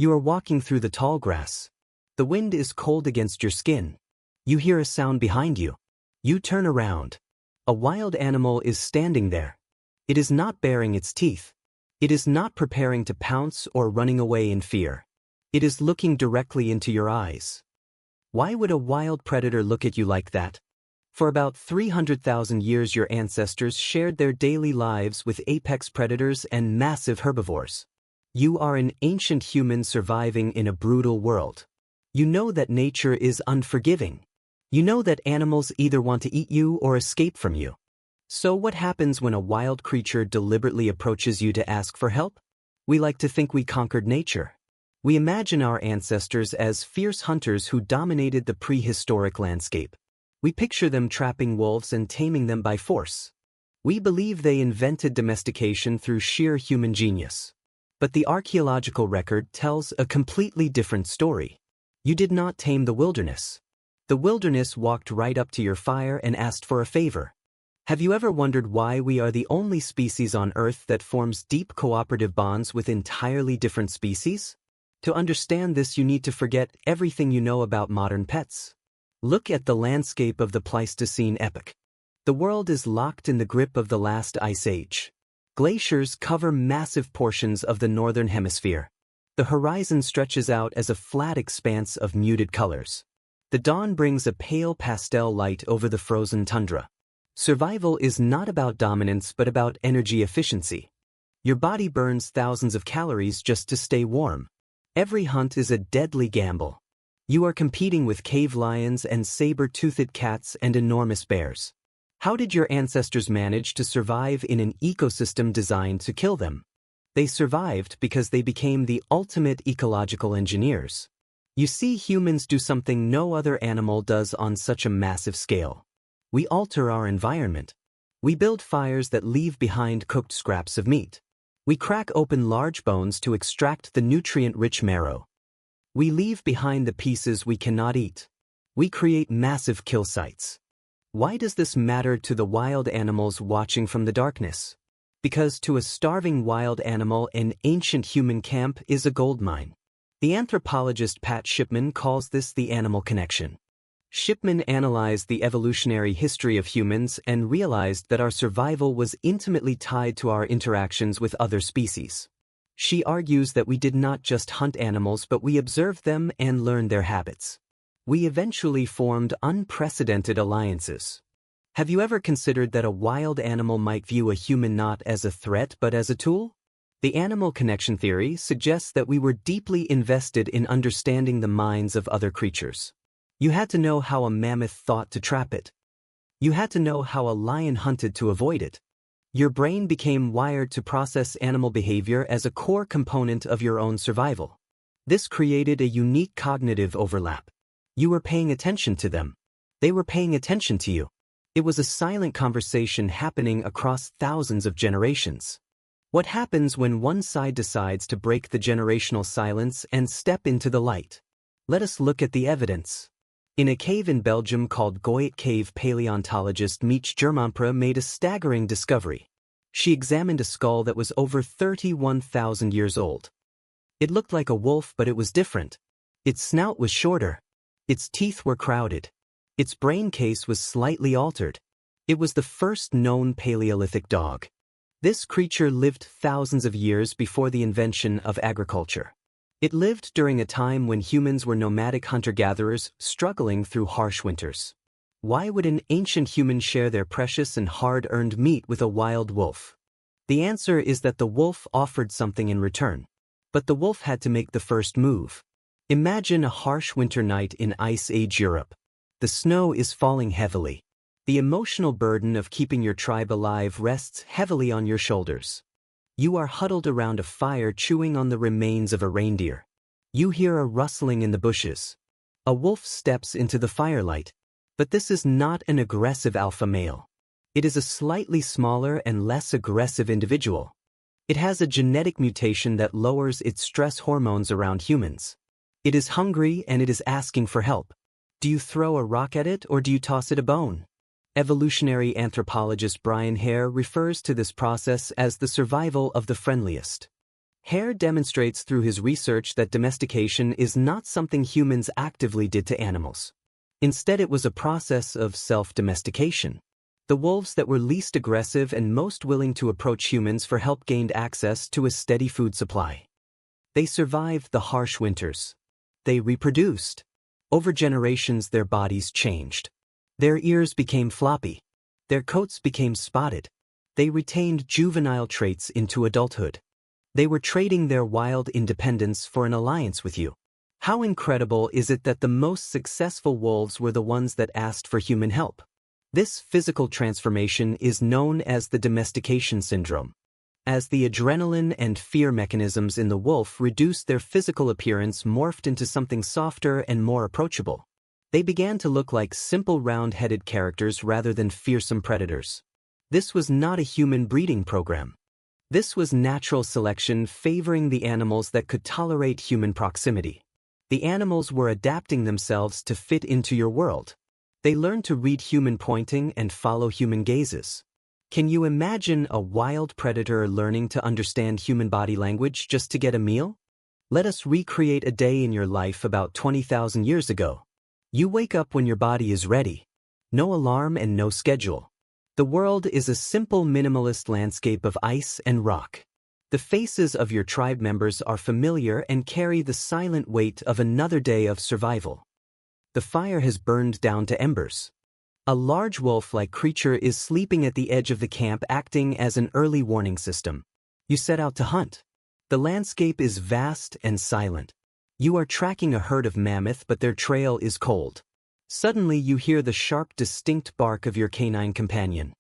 You are walking through the tall grass. The wind is cold against your skin. You hear a sound behind you. You turn around. A wild animal is standing there. It is not baring its teeth. It is not preparing to pounce or running away in fear. It is looking directly into your eyes. Why would a wild predator look at you like that? For about 300,000 years your ancestors shared their daily lives with apex predators and massive herbivores. You are an ancient human surviving in a brutal world. You know that nature is unforgiving. You know that animals either want to eat you or escape from you. So what happens when a wild creature deliberately approaches you to ask for help? We like to think we conquered nature. We imagine our ancestors as fierce hunters who dominated the prehistoric landscape. We picture them trapping wolves and taming them by force. We believe they invented domestication through sheer human genius. But the archaeological record tells a completely different story. You did not tame the wilderness. The wilderness walked right up to your fire and asked for a favor. Have you ever wondered why we are the only species on Earth that forms deep cooperative bonds with entirely different species? To understand this, you need to forget everything you know about modern pets. Look at the landscape of the Pleistocene epoch. The world is locked in the grip of the last ice age. Glaciers cover massive portions of the northern hemisphere. The horizon stretches out as a flat expanse of muted colors. The dawn brings a pale pastel light over the frozen tundra. Survival is not about dominance but about energy efficiency. Your body burns thousands of calories just to stay warm. Every hunt is a deadly gamble. You are competing with cave lions and saber-toothed cats and enormous bears. How did your ancestors manage to survive in an ecosystem designed to kill them? They survived because they became the ultimate ecological engineers. You see, humans do something no other animal does on such a massive scale. We alter our environment. We build fires that leave behind cooked scraps of meat. We crack open large bones to extract the nutrient-rich marrow. We leave behind the pieces we cannot eat. We create massive kill sites. Why does this matter to the wild animals watching from the darkness? Because to a starving wild animal, an ancient human camp is a goldmine. The anthropologist Pat Shipman calls this the animal connection. Shipman analyzed the evolutionary history of humans and realized that our survival was intimately tied to our interactions with other species. She argues that we did not just hunt animals but we observed them and learned their habits. We eventually formed unprecedented alliances. Have you ever considered that a wild animal might view a human not as a threat but as a tool? The animal connection theory suggests that we were deeply invested in understanding the minds of other creatures. You had to know how a mammoth thought to trap it. You had to know how a lion hunted to avoid it. Your brain became wired to process animal behavior as a core component of your own survival. This created a unique cognitive overlap. You were paying attention to them. They were paying attention to you. It was a silent conversation happening across thousands of generations. What happens when one side decides to break the generational silence and step into the light? Let us look at the evidence. In a cave in Belgium called Goyet Cave, paleontologist Mieke Germampere made a staggering discovery. She examined a skull that was over 31,000 years old. It looked like a wolf, but it was different. Its snout was shorter. Its teeth were crowded. Its brain case was slightly altered. It was the first known Paleolithic dog. This creature lived thousands of years before the invention of agriculture. It lived during a time when humans were nomadic hunter-gatherers struggling through harsh winters. Why would an ancient human share their precious and hard-earned meat with a wild wolf? The answer is that the wolf offered something in return. But the wolf had to make the first move. Imagine a harsh winter night in Ice Age Europe. The snow is falling heavily. The emotional burden of keeping your tribe alive rests heavily on your shoulders. You are huddled around a fire chewing on the remains of a reindeer. You hear a rustling in the bushes. A wolf steps into the firelight. But this is not an aggressive alpha male. It is a slightly smaller and less aggressive individual. It has a genetic mutation that lowers its stress hormones around humans. It is hungry and it is asking for help. Do you throw a rock at it or do you toss it a bone? Evolutionary anthropologist Brian Hare refers to this process as the survival of the friendliest. Hare demonstrates through his research that domestication is not something humans actively did to animals. Instead, it was a process of self-domestication. The wolves that were least aggressive and most willing to approach humans for help gained access to a steady food supply. They survived the harsh winters. They reproduced. Over generations, their bodies changed. Their ears became floppy. Their coats became spotted. They retained juvenile traits into adulthood. They were trading their wild independence for an alliance with you. How incredible is it that the most successful wolves were the ones that asked for human help? This physical transformation is known as the domestication syndrome. As the adrenaline and fear mechanisms in the wolf reduced, their physical appearance morphed into something softer and more approachable. They began to look like simple round-headed characters rather than fearsome predators. This was not a human breeding program. This was natural selection favoring the animals that could tolerate human proximity. The animals were adapting themselves to fit into your world. They learned to read human pointing and follow human gazes. Can you imagine a wild predator learning to understand human body language just to get a meal? Let us recreate a day in your life about 20,000 years ago. You wake up when your body is ready. No alarm and no schedule. The world is a simple minimalist landscape of ice and rock. The faces of your tribe members are familiar and carry the silent weight of another day of survival. The fire has burned down to embers. A large wolf-like creature is sleeping at the edge of the camp, acting as an early warning system. You set out to hunt. The landscape is vast and silent. You are tracking a herd of mammoth, but their trail is cold. Suddenly you hear the sharp, distinct bark of your canine companion.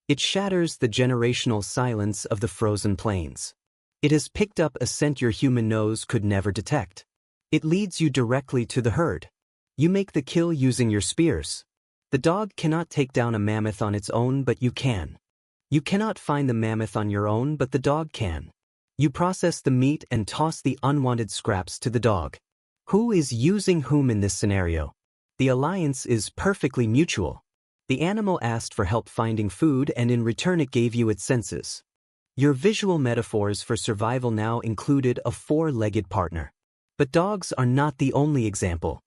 It shatters the generational silence of the frozen plains. It has picked up a scent your human nose could never detect. It leads you directly to the herd. You make the kill using your spears. The dog cannot take down a mammoth on its own, but you can. You cannot find the mammoth on your own, but the dog can. You process the meat and toss the unwanted scraps to the dog. Who is using whom in this scenario? The alliance is perfectly mutual. The animal asked for help finding food, and in return it gave you its senses. Your visual metaphors for survival now included a four-legged partner. But dogs are not the only example.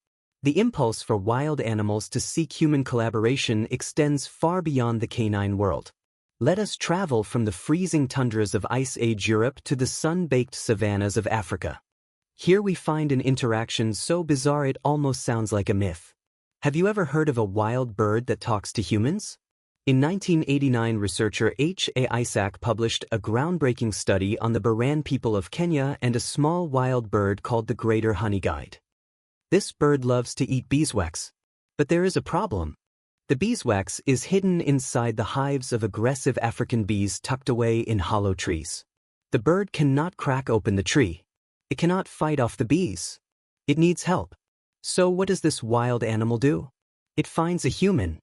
The impulse for wild animals to seek human collaboration extends far beyond the canine world. Let us travel from the freezing tundras of Ice Age Europe to the sun-baked savannas of Africa. Here we find an interaction so bizarre it almost sounds like a myth. Have you ever heard of a wild bird that talks to humans? In 1989, researcher H.A. Isaac published a groundbreaking study on the Baran people of Kenya and a small wild bird called the greater honeyguide. This bird loves to eat beeswax. But there is a problem. The beeswax is hidden inside the hives of aggressive African bees tucked away in hollow trees. The bird cannot crack open the tree. It cannot fight off the bees. It needs help. So what does this wild animal do? It finds a human.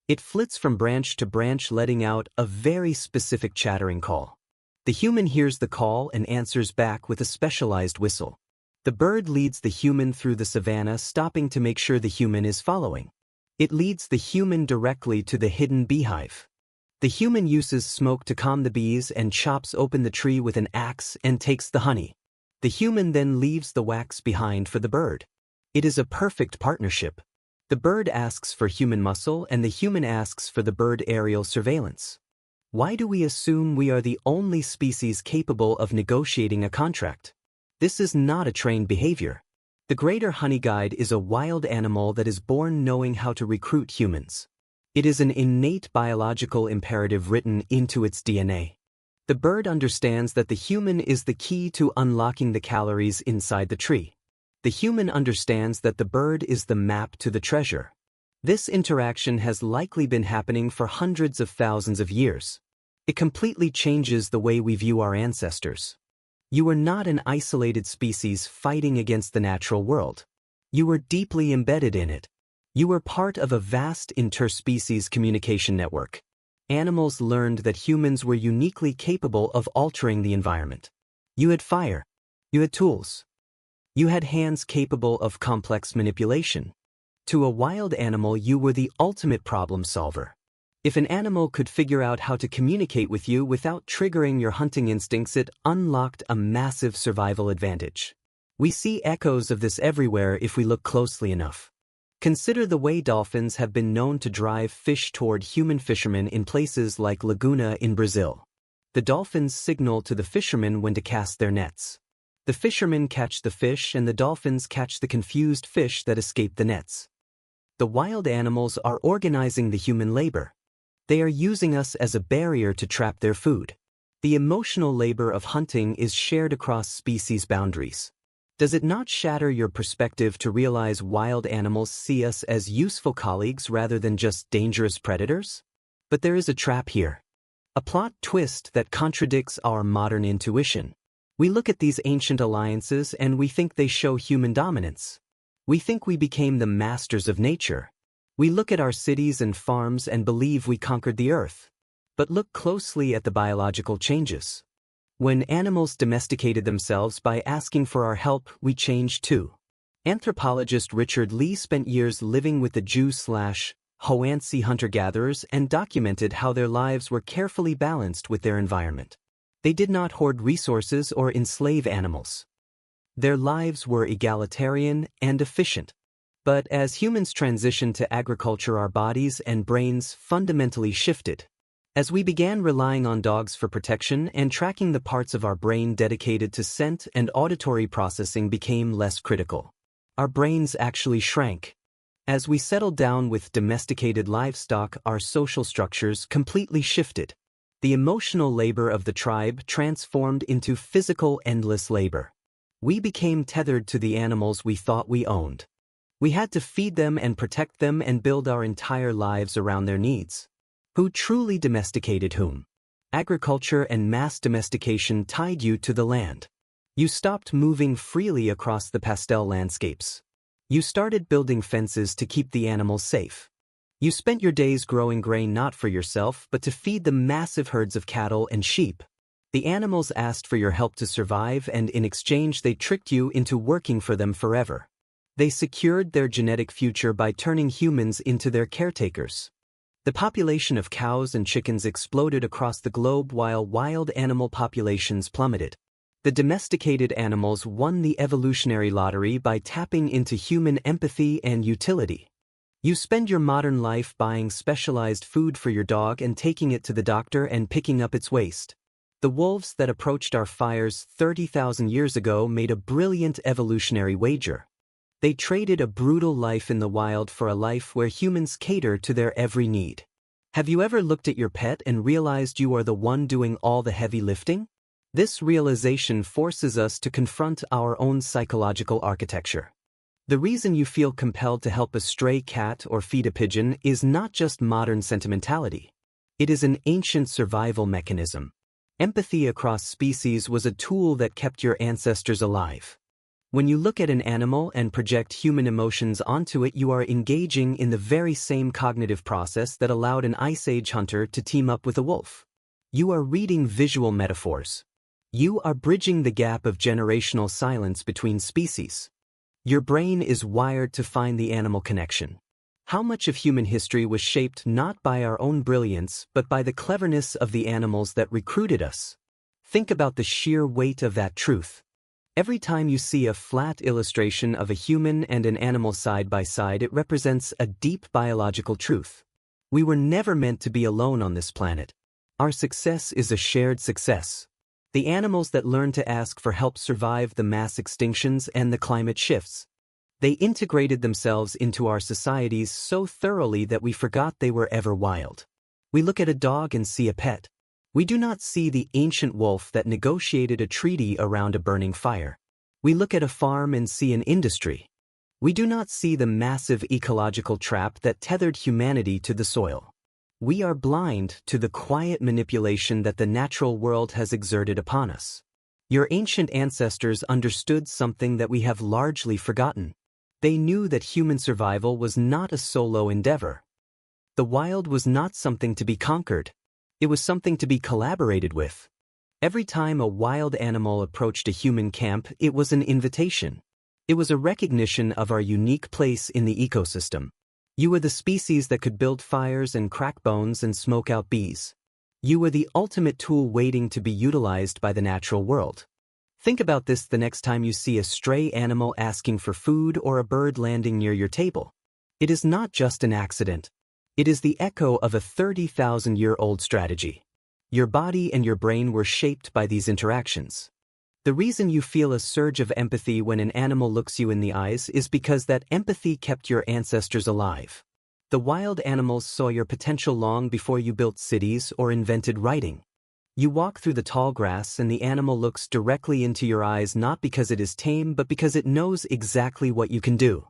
It flits from branch to branch, letting out a very specific chattering call. The human hears the call and answers back with a specialized whistle. The bird leads the human through the savanna, stopping to make sure the human is following. It leads the human directly to the hidden beehive. The human uses smoke to calm the bees and chops open the tree with an axe and takes the honey. The human then leaves the wax behind for the bird. It is a perfect partnership. The bird asks for human muscle and the human asks for the bird aerial surveillance. Why do we assume we are the only species capable of negotiating a contract? This is not a trained behavior. The greater honeyguide is a wild animal that is born knowing how to recruit humans. It is an innate biological imperative written into its DNA. The bird understands that the human is the key to unlocking the calories inside the tree. The human understands that the bird is the map to the treasure. This interaction has likely been happening for hundreds of thousands of years. It completely changes the way we view our ancestors. You are not an isolated species fighting against the natural world. You are deeply embedded in it. You are part of a vast interspecies communication network. Animals learned that humans were uniquely capable of altering the environment. You had fire. You had tools. You had hands capable of complex manipulation. To a wild animal, you were the ultimate problem solver. If an animal could figure out how to communicate with you without triggering your hunting instincts, it unlocked a massive survival advantage. We see echoes of this everywhere if we look closely enough. Consider the way dolphins have been known to drive fish toward human fishermen in places like Laguna in Brazil. The dolphins signal to the fishermen when to cast their nets. The fishermen catch the fish and the dolphins catch the confused fish that escape the nets. The wild animals are organizing the human labor. They are using us as a barrier to trap their food. The emotional labor of hunting is shared across species boundaries. Does it not shatter your perspective to realize wild animals see us as useful colleagues rather than just dangerous predators? But there is a trap here. A plot twist that contradicts our modern intuition. We look at these ancient alliances and we think they show human dominance. We think we became the masters of nature. We look at our cities and farms and believe we conquered the earth. But look closely at the biological changes. When animals domesticated themselves by asking for our help, we changed too. Anthropologist Richard Lee spent years living with the Jew/Hoansi hunter-gatherers and documented how their lives were carefully balanced with their environment. They did not hoard resources or enslave animals. Their lives were egalitarian and efficient. But as humans transitioned to agriculture, our bodies and brains fundamentally shifted. As we began relying on dogs for protection and tracking, the parts of our brain dedicated to scent and auditory processing became less critical. Our brains actually shrank. As we settled down with domesticated livestock, our social structures completely shifted. The emotional labor of the tribe transformed into physical, endless labor. We became tethered to the animals we thought we owned. We had to feed them and protect them and build our entire lives around their needs. Who truly domesticated whom? Agriculture and mass domestication tied you to the land. You stopped moving freely across the pastel landscapes. You started building fences to keep the animals safe. You spent your days growing grain not for yourself but to feed the massive herds of cattle and sheep. The animals asked for your help to survive, and in exchange they tricked you into working for them forever. They secured their genetic future by turning humans into their caretakers. The population of cows and chickens exploded across the globe while wild animal populations plummeted. The domesticated animals won the evolutionary lottery by tapping into human empathy and utility. You spend your modern life buying specialized food for your dog and taking it to the doctor and picking up its waste. The wolves that approached our fires 30,000 years ago made a brilliant evolutionary wager. They traded a brutal life in the wild for a life where humans cater to their every need. Have you ever looked at your pet and realized you are the one doing all the heavy lifting? This realization forces us to confront our own psychological architecture. The reason you feel compelled to help a stray cat or feed a pigeon is not just modern sentimentality. It is an ancient survival mechanism. Empathy across species was a tool that kept your ancestors alive. When you look at an animal and project human emotions onto it, you are engaging in the very same cognitive process that allowed an Ice Age hunter to team up with a wolf. You are reading visual metaphors. You are bridging the gap of generational silence between species. Your brain is wired to find the animal connection. How much of human history was shaped not by our own brilliance but by the cleverness of the animals that recruited us? Think about the sheer weight of that truth. Every time you see a flat illustration of a human and an animal side by side, it represents a deep biological truth. We were never meant to be alone on this planet. Our success is a shared success. The animals that learned to ask for help survived the mass extinctions and the climate shifts. They integrated themselves into our societies so thoroughly that we forgot they were ever wild. We look at a dog and see a pet. We do not see the ancient wolf that negotiated a treaty around a burning fire. We look at a farm and see an industry. We do not see the massive ecological trap that tethered humanity to the soil. We are blind to the quiet manipulation that the natural world has exerted upon us. Your ancient ancestors understood something that we have largely forgotten. They knew that human survival was not a solo endeavor. The wild was not something to be conquered. It was something to be collaborated with. Every time a wild animal approached a human camp, it was an invitation. It was a recognition of our unique place in the ecosystem. You were the species that could build fires and crack bones and smoke out bees. You were the ultimate tool waiting to be utilized by the natural world. Think about this the next time you see a stray animal asking for food or a bird landing near your table. It is not just an accident. It is the echo of a 30,000-year-old strategy. Your body and your brain were shaped by these interactions. The reason you feel a surge of empathy when an animal looks you in the eyes is because that empathy kept your ancestors alive. The wild animals saw your potential long before you built cities or invented writing. You walk through the tall grass and the animal looks directly into your eyes not because it is tame but because it knows exactly what you can do.